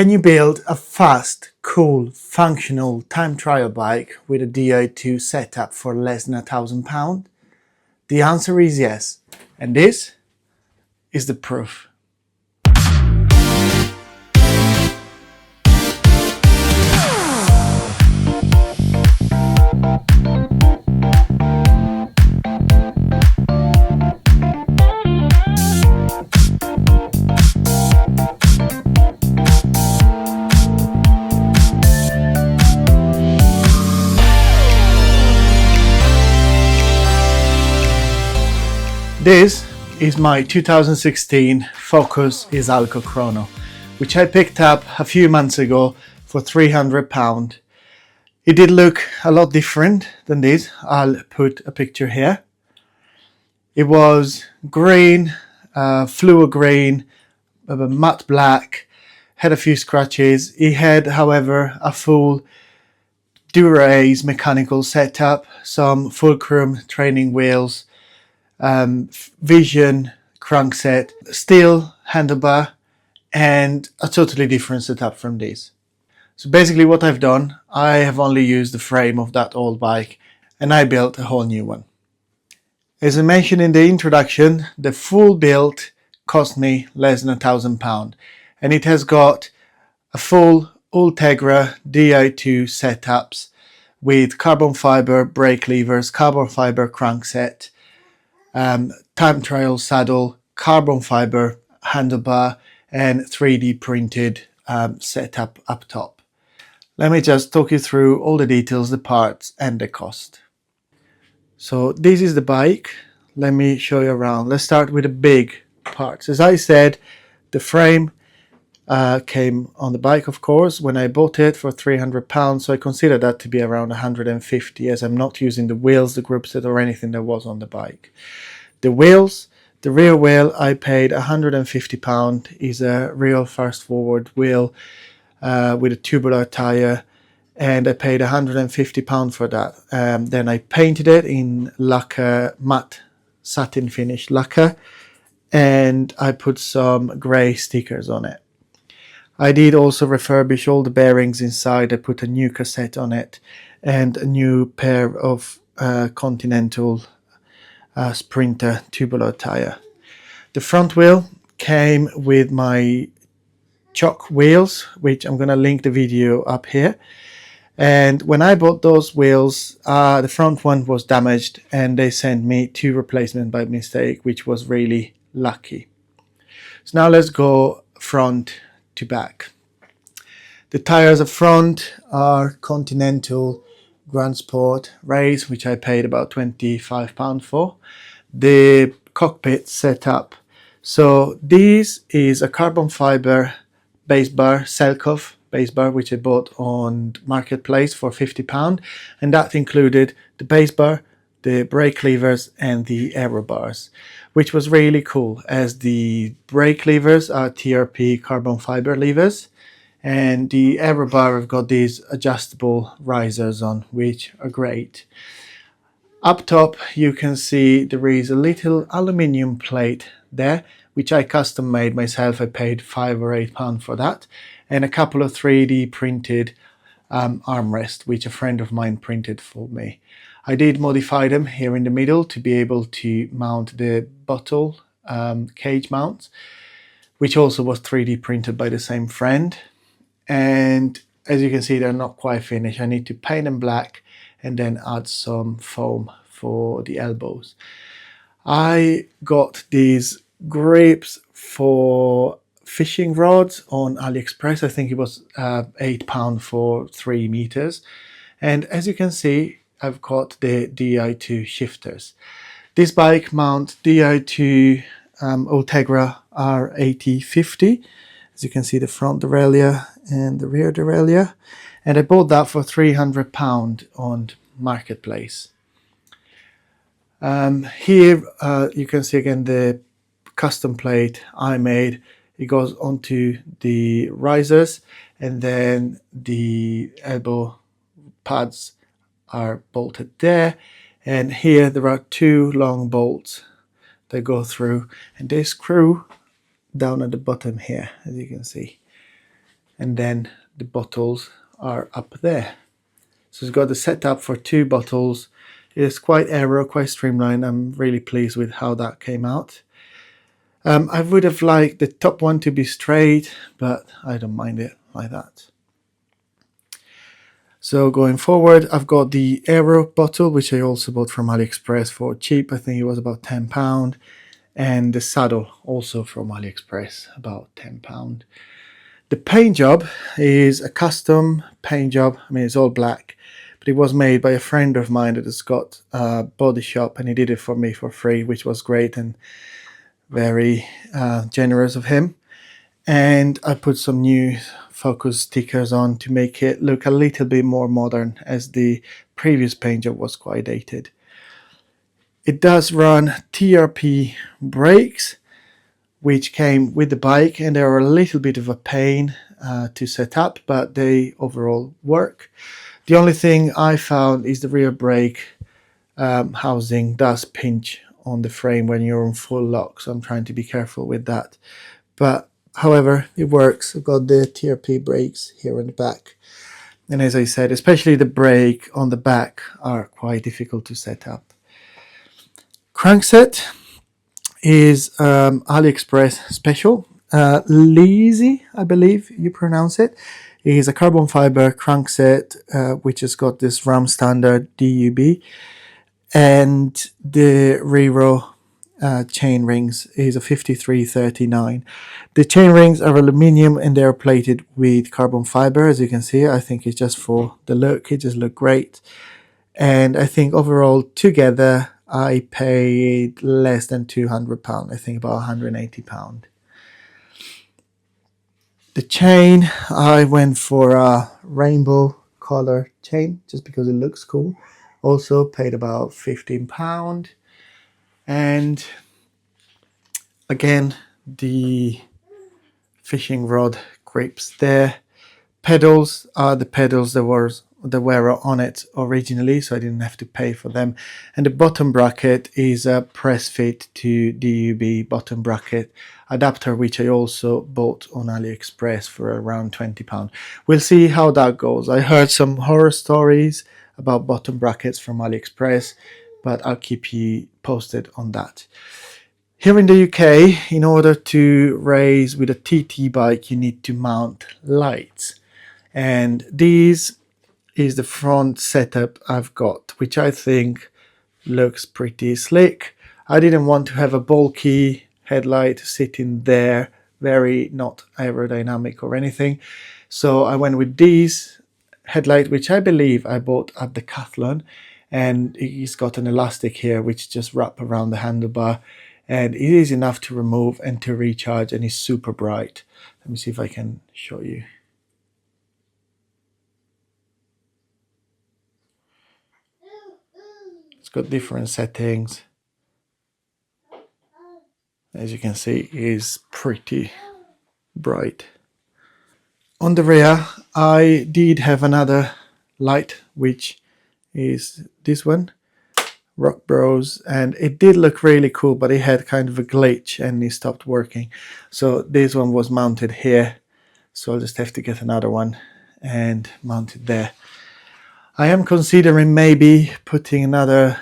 Can you build a fast, cool, functional time trial bike with a Di2 setup for less than £1,000? The answer is yes, and this is the proof. This is my 2016 Focus Isalco Chrono, which I picked up a few months ago for £300. It did look a lot different than this. I'll put a picture here. It was green, fluo green, matte black, had a few scratches. It had, however, a full Dura-Ace mechanical setup, some fulcrum training wheels, Vision crankset, steel handlebar, and a totally different setup from this. So basically what I've done, I have only used the frame of that old bike and I built a whole new one. As I mentioned in the introduction, the full build cost me less than £1,000, and it has got a full Ultegra Di2 setups with carbon fiber brake levers, carbon fiber crankset, time trial saddle, carbon fiber handlebar, and 3D printed setup up top. Let me just talk you through all the details, the parts and the cost. So this is the bike. Let me show you around. Let's start with the big parts. As I said, the frame came on the bike, of course, when I bought it for £300, so I consider that to be around 150, as I'm not using the wheels, the group set, or anything that was on the bike. The wheels, the rear wheel, I paid £150. Is a real fast forward wheel with a tubular tire, and I paid £150 for that. Then I painted it in lacquer, matte satin finish lacquer, and I put some grey stickers on it. I did also refurbish all the bearings inside. I put a new cassette on it and a new pair of Continental Sprinter tubular tire. The front wheel came with my chock wheels, which I'm going to link the video up here. And when I bought those wheels, the front one was damaged and they sent me 2 replacements by mistake, which was really lucky. So now let's go front to back. The tires up front are Continental Grand Sport Race, which I paid about £25 for. The cockpit setup. So this is a carbon fiber base bar, Selkov base bar, which I bought on Marketplace for £50, and that included the base bar, the brake levers and the aero bars, which was really cool, as the brake levers are TRP carbon fiber levers, and the aero bar have got these adjustable risers on, which are great. Up top you can see there is a little aluminium plate there, which I custom made myself. I paid £5 or £8 for that, and a couple of 3D printed armrests, which a friend of mine printed for me. I did modify them here in the middle to be able to mount the bottle cage mounts, which also was 3D printed by the same friend. And as you can see, they're not quite finished. I need to paint them black and then add some foam for the elbows. I got these grips for fishing rods on AliExpress. I think it was £8 for 3 meters. And as you can see, I've got the Di2 shifters. This bike mounts Di2 Ultegra R8050. As you can see, the front derailleur and the rear derailleur. And I bought that for £300 on Marketplace. Here you can see again the custom plate I made. It goes onto the risers, and then the elbow pads are bolted there, and here there are 2 long bolts that go through, and they screw down at the bottom here, as you can see. and then the bottles are up there. So it's got the setup for 2 bottles. It's quite aero, quite streamlined. I'm really pleased with how that came out. I would have liked the top one to be straight, but I don't mind it like that. So going forward, I've got the aero bottle, which I also bought from AliExpress for cheap. I think it was about £10. And the saddle also from AliExpress, about £10. The paint job is a custom paint job. I mean, it's all black, but it was made by a friend of mine that has got a body shop, and he did it for me for free, which was great and very generous of him. And I put some new focus stickers on to make it look a little bit more modern, as the previous paint job was quite dated. It does run TRP brakes, which came with the bike, and they are a little bit of a pain to set up, but they overall work. The only thing I found is the rear brake housing does pinch on the frame when you're on full lock, so I'm trying to be careful with that. But however, it works. I've got the TRP brakes here in the back, and as I said, especially the brake on the back are quite difficult to set up. Crankset is AliExpress special. Leezy, I believe you pronounce it. It is a carbon fiber crankset which has got this RAM standard DUB, and the Rero chain rings is a 5339. The chain rings are aluminium and they are plated with carbon fiber, as you can see. I think it's just for the look. It just looks great, and I think overall together I paid less than £200. I think about £180. The chain, I went for a rainbow color chain just because it looks cool. Also paid about £15. And again, the fishing rod grips there. Pedals are the pedals that were on it originally, so I didn't have to pay for them. And the bottom bracket is a press fit to DUB bottom bracket adapter, which I also bought on AliExpress for around £20. We'll see how that goes. I heard some horror stories about bottom brackets from AliExpress, but I'll keep you posted on that. Here in the UK, in order to race with a TT bike, you need to mount lights. And this is the front setup I've got, which I think looks pretty slick. I didn't want to have a bulky headlight sitting there, very not aerodynamic or anything. So I went with this headlight, which I believe I bought at Decathlon, and it's got an elastic here which just wrap around the handlebar, and it is enough to remove and to recharge, and it's super bright. Let me see if I can show you. It's got different settings. As you can see, it is pretty bright. On the rear, I did have another light, which is this one, Rock Bros, and it did look really cool, but it had kind of a glitch and it stopped working. So this one was mounted here, so I'll just have to get another one and mount it there. I am considering maybe putting another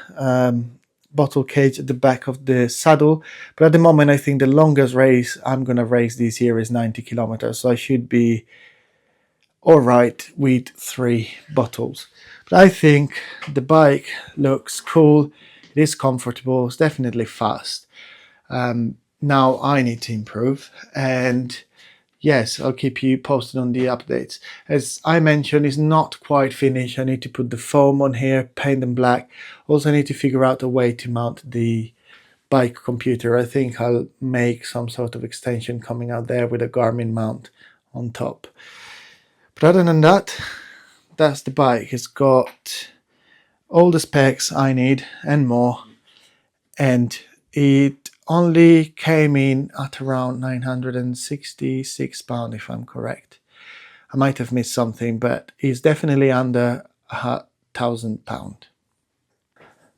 bottle cage at the back of the saddle, but at the moment I think the longest race I'm gonna race this year is 90 kilometers, so I should be all right with 3 bottles. But I think the bike looks cool, it is comfortable, it's definitely fast. Now I need to improve, and yes, I'll keep you posted on the updates. As I mentioned, it's not quite finished. I need to put the foam on here, paint them black. Also, I need to figure out a way to mount the bike computer. I think I'll make some sort of extension coming out there with a Garmin mount on top. But other than that, that's the bike. It's got all the specs I need and more. And it only came in at around £966 if I'm correct. I might have missed something, but it's definitely under £1,000.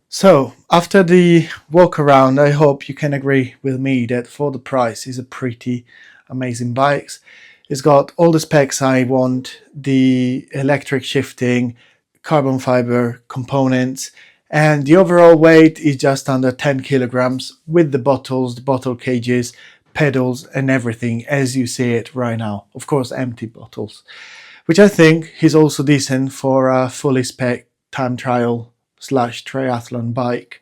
So after the walk around, I hope you can agree with me that for the price is a pretty amazing bike. It's got all the specs I want, the electric shifting, carbon fiber components, and the overall weight is just under 10 kilograms with the bottles, the bottle cages, pedals and everything as you see it right now. Of course, empty bottles, which I think is also decent for a fully spec time trial / triathlon bike.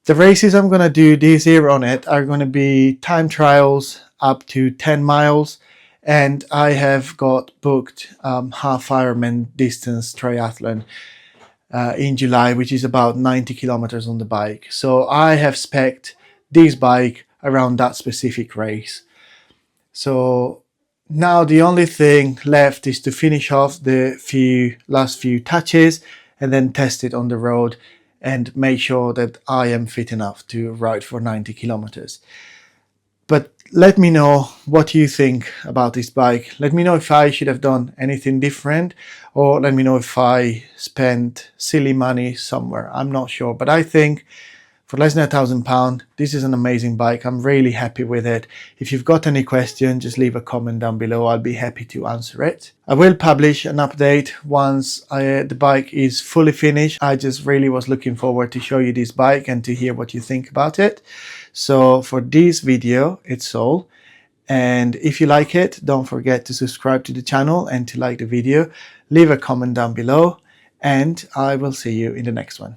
The races I'm going to do this year on it are going to be time trials up to 10 miles, and I have got booked half Ironman distance triathlon in July, which is about 90 kilometers on the bike. So I have spec'd this bike around that specific race. So now the only thing left is to finish off the last few touches and then test it on the road and make sure that I am fit enough to ride for 90 kilometers. But let me know what you think about this bike. Let me know if I should have done anything different, or let me know if I spent silly money somewhere. I'm not sure, but I think for less than £1,000, this is an amazing bike. I'm really happy with it. If you've got any questions, just leave a comment down below. I'll be happy to answer it. I will publish an update once the bike is fully finished. I just really was looking forward to show you this bike and to hear what you think about it. So for this video, it's all. And if you like it, don't forget to subscribe to the channel and to like the video. Leave a comment down below, and I will see you in the next one.